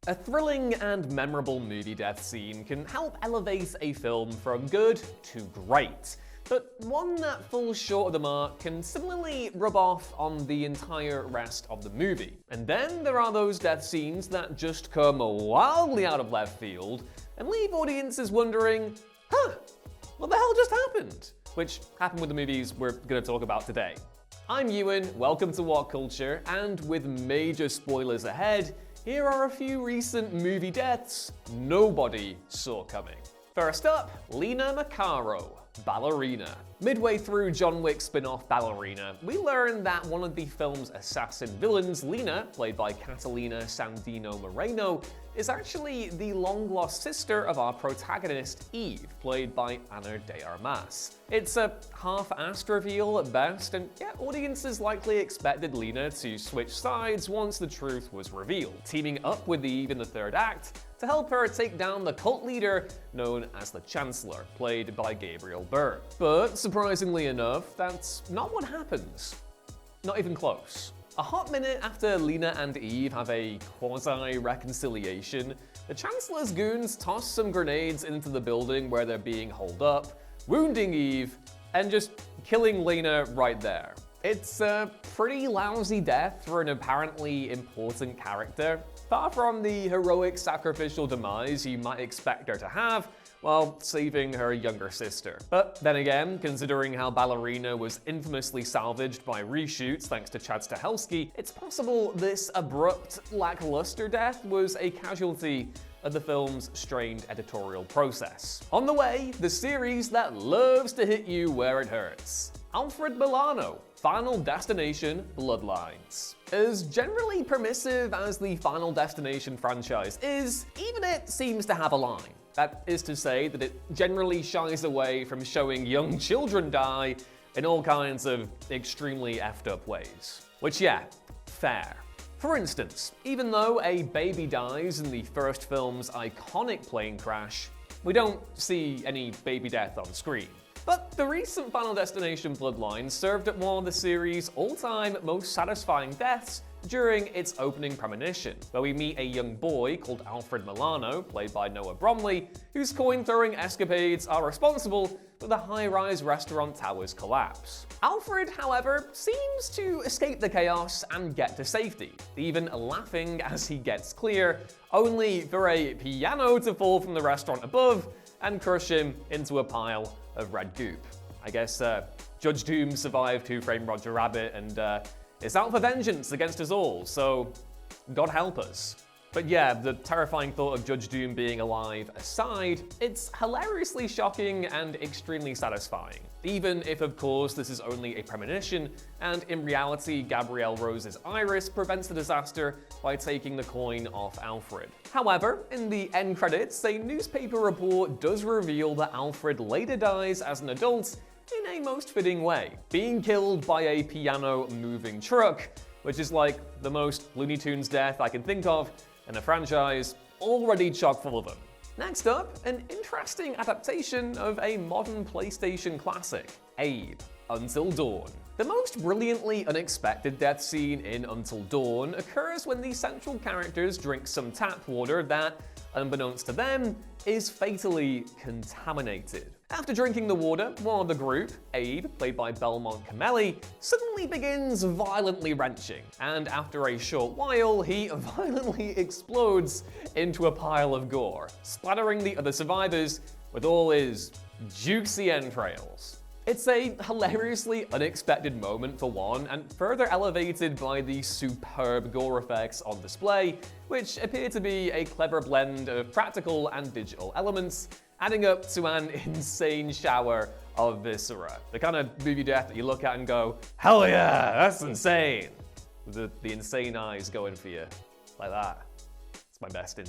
A thrilling and memorable movie death scene can help elevate a film from good to great. But one that falls short of the mark can similarly rub off on the entire rest of the movie. And then there are those death scenes that just come wildly out of left field and leave audiences wondering, what the hell just happened? Which happened with the movies we're going to talk about today. I'm Ewan, welcome to What Culture, and with major spoilers ahead, here are a few recent movie deaths nobody saw coming. First up, Lena Maccaro, Ballerina. Midway through John Wick's spin-off Ballerina, we learn that one of the film's assassin villains, Lena, played by Catalina Sandino Moreno, is actually the long-lost sister of our protagonist, Eve, played by Ana de Armas. It's a half-assed reveal at best, and yet audiences likely expected Lena to switch sides once the truth was revealed, teaming up with Eve in the third act to help her take down the cult leader known as the Chancellor, played by Gabriel Byrne. But surprisingly enough, that's not what happens. Not even close. A hot minute after Lena and Eve have a quasi-reconciliation, the Chancellor's goons toss some grenades into the building where they're being holed up, wounding Eve, and just killing Lena right there. It's a pretty lousy death for an apparently important character, far from the heroic sacrificial demise you might expect her to have while saving her younger sister. But then again, considering how Ballerina was infamously salvaged by reshoots thanks to Chad Stahelski, it's possible this abrupt, lackluster death was a casualty of the film's strained editorial process. On the way, the series that loves to hit you where it hurts. Alfred Milano, Final Destination Bloodlines. As generally permissive as the Final Destination franchise is, even it seems to have a line. That is to say that it generally shies away from showing young children die in all kinds of extremely effed up ways. Which, yeah, fair. For instance, even though a baby dies in the first film's iconic plane crash, we don't see any baby death on screen. But the recent Final Destination Bloodlines served at one of the series' all-time most satisfying deaths during its opening premonition, where we meet a young boy called Alfred Milano, played by Noah Bromley, whose coin-throwing escapades are responsible for the high-rise restaurant tower's collapse. Alfred, however, seems to escape the chaos and get to safety, even laughing as he gets clear, only for a piano to fall from the restaurant above and crush him into a pile of red goop. I guess Judge Doom survived Who Framed Roger Rabbit and is out for vengeance against us all, so God help us. But yeah, the terrifying thought of Judge Doom being alive aside, it's hilariously shocking and extremely satisfying. Even if, of course, this is only a premonition, and in reality, Gabrielle Rose's iris prevents the disaster by taking the coin off Alfred. However, in the end credits, a newspaper report does reveal that Alfred later dies as an adult in a most fitting way, being killed by a piano-moving truck, which is like the most Looney Tunes death I can think of in a franchise already chock full of them. Next up, an interesting adaptation of a modern PlayStation classic, Abe, Until Dawn. The most brilliantly unexpected death scene in Until Dawn occurs when the central characters drink some tap water that, unbeknownst to them, is fatally contaminated. After drinking the water, one of the group, Abe, played by Belmont Cameli, suddenly begins violently wrenching, and after a short while, he violently explodes into a pile of gore, splattering the other survivors with all his juicy entrails. It's a hilariously unexpected moment for one, and further elevated by the superb gore effects on display, which appear to be a clever blend of practical and digital elements, adding up to an insane shower of viscera. The kind of movie death that you look at and go, hell yeah, that's insane! The insane eyes going for you, like that. It's my best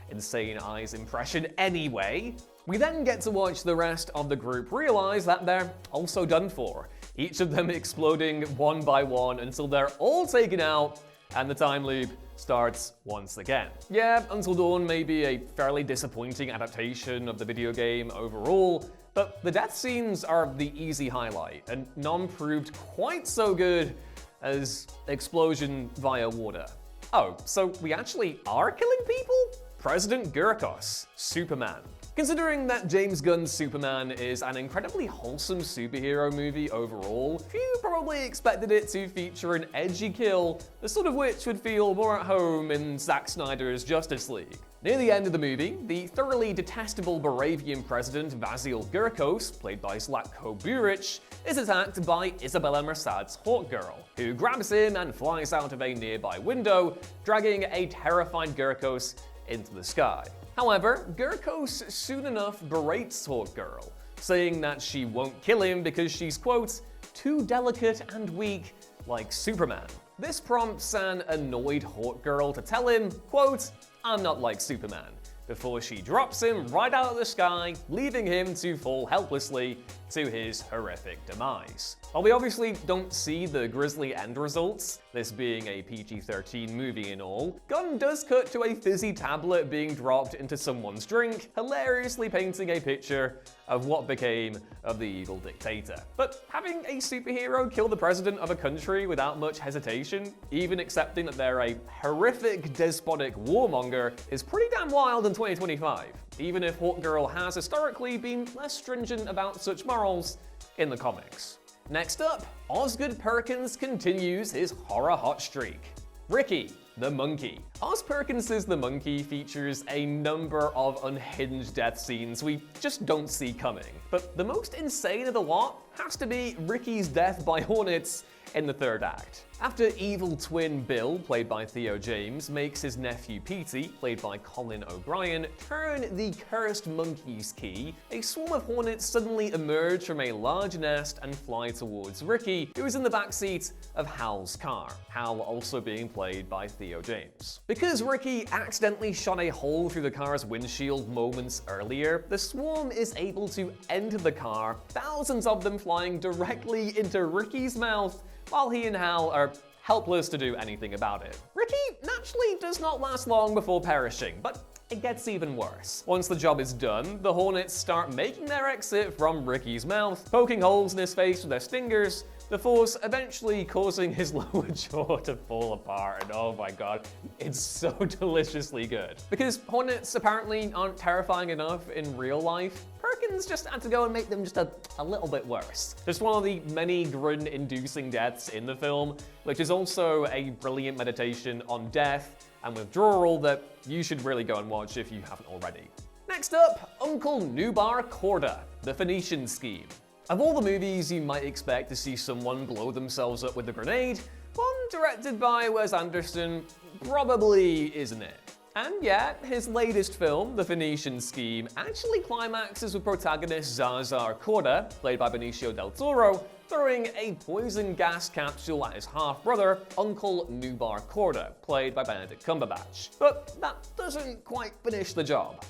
insane eyes impression anyway. We then get to watch the rest of the group realize that they're also done for, each of them exploding one by one until they're all taken out and the time loop starts once again. Yeah, Until Dawn may be a fairly disappointing adaptation of the video game overall, but the death scenes are the easy highlight, and none proved quite so good as explosion via water. Oh, so we actually are killing people? President Gurkos, Superman. Considering that James Gunn's Superman is an incredibly wholesome superhero movie overall, few probably expected it to feature an edgy kill, the sort of which would feel more at home in Zack Snyder's Justice League. Near the end of the movie, the thoroughly detestable Baravian president Vasil Gurkos, played by Zlatko Buric, is attacked by Isabella Merced's Hawkgirl, who grabs him and flies out of a nearby window, dragging a terrified Gurkos into the sky. However, Gurkos soon enough berates Hawkgirl, saying that she won't kill him because she's, quote, too delicate and weak, like Superman. This prompts an annoyed Hawkgirl to tell him, quote, I'm not like Superman, before she drops him right out of the sky, leaving him to fall helplessly to his horrific demise. While we obviously don't see the grisly end results, this being a PG-13 movie and all, Gunn does cut to a fizzy tablet being dropped into someone's drink, hilariously painting a picture of what became of the evil dictator. But having a superhero kill the president of a country without much hesitation, even accepting that they're a horrific, despotic warmonger, is pretty damn wild in 2025, even if Hawkgirl has historically been less stringent about such morals in the comics. Next up, Osgood Perkins continues his horror hot streak. Ricky, the Monkey. Oz Perkins' The Monkey features a number of unhinged death scenes we just don't see coming. But the most insane of the lot has to be Ricky's death by hornets in the third act. After evil twin Bill, played by Theo James, makes his nephew Petey, played by Colin O'Brien, turn the cursed monkey's key, a swarm of hornets suddenly emerge from a large nest and fly towards Ricky, who is in the backseat of Hal's car, Hal also being played by Theo James. Because Ricky accidentally shot a hole through the car's windshield moments earlier, the swarm is able to enter the car, thousands of them flying directly into Ricky's mouth, while he and Hal are helpless to do anything about it. Ricky naturally does not last long before perishing, but it gets even worse. Once the job is done, the hornets start making their exit from Ricky's mouth, poking holes in his face with their stingers, the force eventually causing his lower jaw to fall apart, and oh my god, it's so deliciously good. Because hornets apparently aren't terrifying enough in real life, Perkins just had to go and make them just a little bit worse. Just one of the many grin-inducing deaths in the film, which is also a brilliant meditation on death and withdrawal that you should really go and watch if you haven't already. Next up, Uncle Nubar Corda, The Phoenician Scheme. Of all the movies you might expect to see someone blow themselves up with a grenade, one directed by Wes Anderson probably isn't it. And yet, his latest film, The Phoenician Scheme, actually climaxes with protagonist Zazar Corda, played by Benicio del Toro, throwing a poison gas capsule at his half-brother, Uncle Nubar Corda, played by Benedict Cumberbatch. But that doesn't quite finish the job.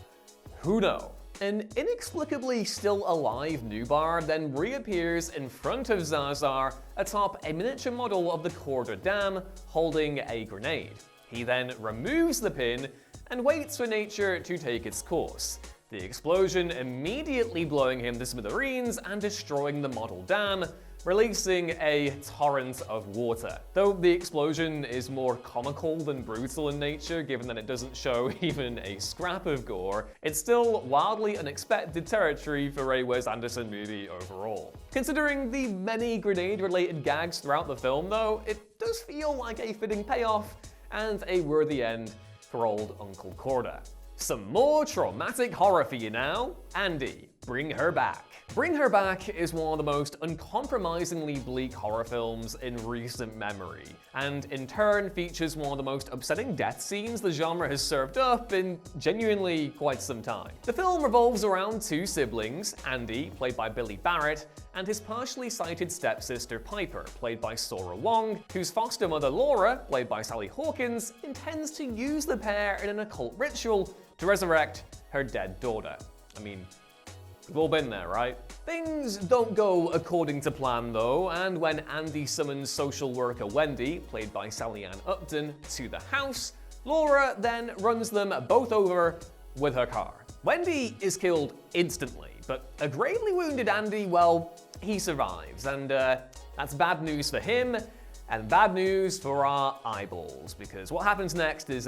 Who knows? An inexplicably still alive Nubar then reappears in front of Zazar atop a miniature model of the Corda Dam, holding a grenade. He then removes the pin and waits for nature to take its course, the explosion immediately blowing him to smithereens and destroying the model dam, releasing a torrent of water. Though the explosion is more comical than brutal in nature, given that it doesn't show even a scrap of gore, it's still wildly unexpected territory for a Wes Anderson movie overall. Considering the many grenade-related gags throughout the film, though, it does feel like a fitting payoff and a worthy end for old Uncle Corda. Some more traumatic horror for you now. Andy, Bring Her Back. Bring Her Back is one of the most uncompromisingly bleak horror films in recent memory, and in turn features one of the most upsetting death scenes the genre has served up in genuinely quite some time. The film revolves around two siblings, Andy, played by Billy Barrett, and his partially sighted stepsister Piper, played by Sora Wong, whose foster mother Laura, played by Sally Hawkins, intends to use the pair in an occult ritual to resurrect her dead daughter. I mean, we've all been there, right? Things don't go according to plan though, and when Andy summons social worker Wendy, played by Sally Ann Upton, to the house, Laura then runs them both over with her car. Wendy is killed instantly, but a gravely wounded Andy, well, he survives, and that's bad news for him, And bad news for our eyeballs, because what happens next is,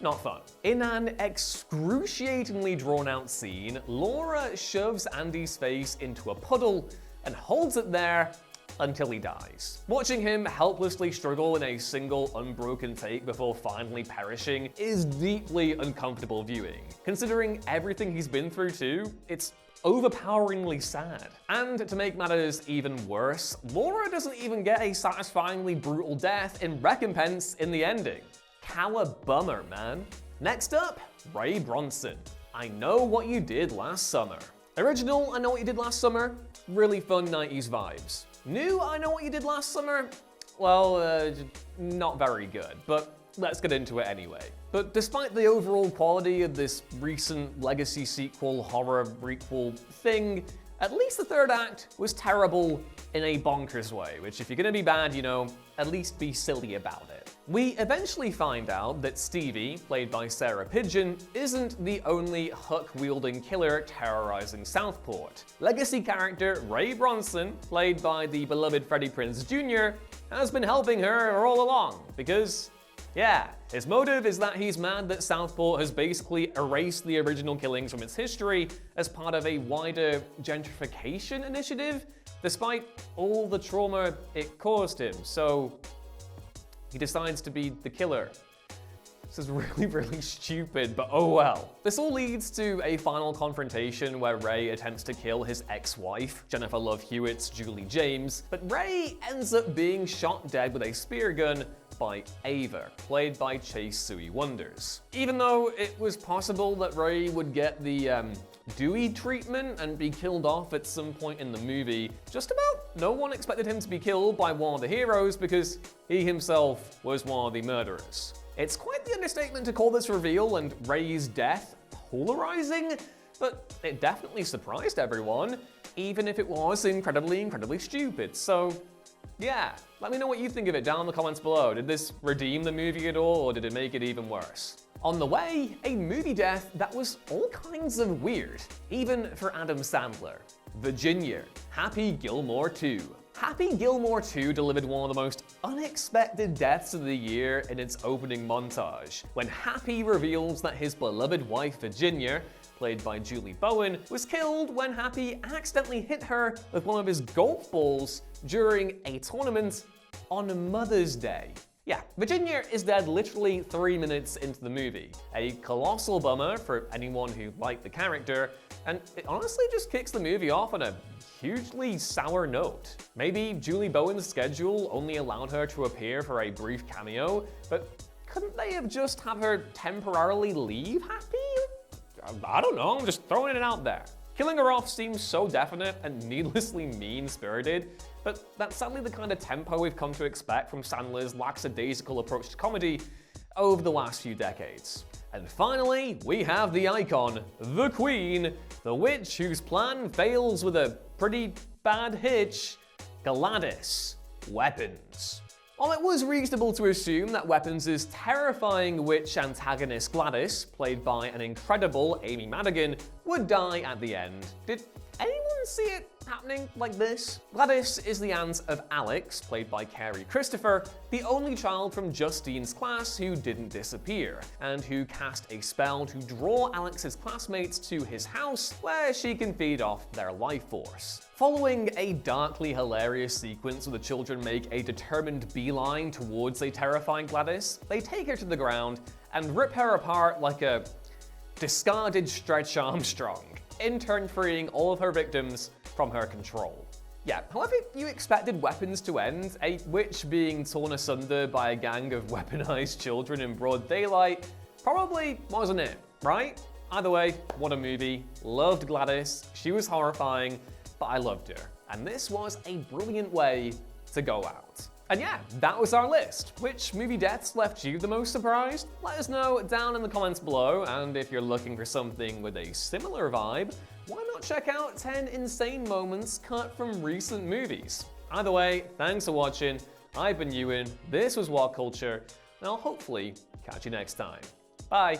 not fun. In an excruciatingly drawn-out scene, Laura shoves Andy's face into a puddle and holds it there until he dies. Watching him helplessly struggle in a single unbroken take before finally perishing is deeply uncomfortable viewing. Considering everything he's been through too, it's overpoweringly sad. And to make matters even worse, Laura doesn't even get a satisfyingly brutal death in recompense in the ending. Bummer, man. Next up, Ray Bronson. I Know What You Did Last Summer. Original I Know What You Did Last Summer, really fun 90s vibes. New I Know What You Did Last Summer, well, not very good, but let's get into it anyway. But despite the overall quality of this recent legacy sequel horror prequel thing, at least the third act was terrible in a bonkers way, which if you're gonna be bad, at least be silly about it. We eventually find out that Stevie, played by Sarah Pidgeon, isn't the only hook-wielding killer terrorizing Southport. Legacy character Ray Bronson, played by the beloved Freddie Prinze Jr., has been helping her all along, because yeah, his motive is that he's mad that Southport has basically erased the original killings from its history as part of a wider gentrification initiative, despite all the trauma it caused him, so he decides to be the killer. This is really stupid, but oh well. This all leads to a final confrontation where Ray attempts to kill his ex-wife, Jennifer Love Hewitt's Julie James, but Ray ends up being shot dead with a spear gun by Ava, played by Chase Sui Wonders. Even though it was possible that Ray would get the Dewey treatment and be killed off at some point in the movie, just about no one expected him to be killed by one of the heroes because he himself was one of the murderers. It's quite the understatement to call this reveal and Ray's death polarizing, but it definitely surprised everyone, even if it was incredibly stupid. So yeah, let me know what you think of it down in the comments below. Did this redeem the movie at all, or did it make it even worse? On the way, a movie death that was all kinds of weird, even for Adam Sandler. Virginia, Happy Gilmore 2. Happy Gilmore 2 delivered one of the most unexpected deaths of the year in its opening montage, when Happy reveals that his beloved wife Virginia, played by Julie Bowen, was killed when Happy accidentally hit her with one of his golf balls during a tournament on Mother's Day. Yeah, Virginia is dead literally 3 minutes into the movie. A colossal bummer for anyone who liked the character, and it honestly just kicks the movie off on a hugely sour note. Maybe Julie Bowen's schedule only allowed her to appear for a brief cameo, but couldn't they have just have her temporarily leave Happy? I don't know, I'm just throwing it out there. Killing her off seems so definite and needlessly mean-spirited, but that's sadly the kind of tempo we've come to expect from Sandler's lackadaisical approach to comedy over the last few decades. And finally, we have the icon, the Queen, the witch whose plan fails with a pretty bad hitch, Gladys. Weapons. While it was reasonable to assume that Weapons' terrifying witch antagonist Gladys, played by an incredible Amy Madigan, would die at the end, did anyone see it happening like this? Gladys is the aunt of Alex, played by Carrie Christopher, the only child from Justine's class who didn't disappear, and who cast a spell to draw Alex's classmates to his house, where she can feed off their life force. Following a darkly hilarious sequence where the children make a determined beeline towards a terrifying Gladys, they take her to the ground and rip her apart like a discarded Stretch Armstrong, in turn freeing all of her victims from her control. Yeah, however you expected Weapons to end, a witch being torn asunder by a gang of weaponized children in broad daylight, probably wasn't it, right? Either way, what a movie. Loved Gladys, she was horrifying, but I loved her. And this was a brilliant way to go out. And yeah, that was our list. Which movie deaths left you the most surprised? Let us know down in the comments below, and if you're looking for something with a similar vibe, why not check out 10 insane moments cut from recent movies? Either way, thanks for watching. I've been Ewan, this was What Culture, and I'll hopefully catch you next time. Bye!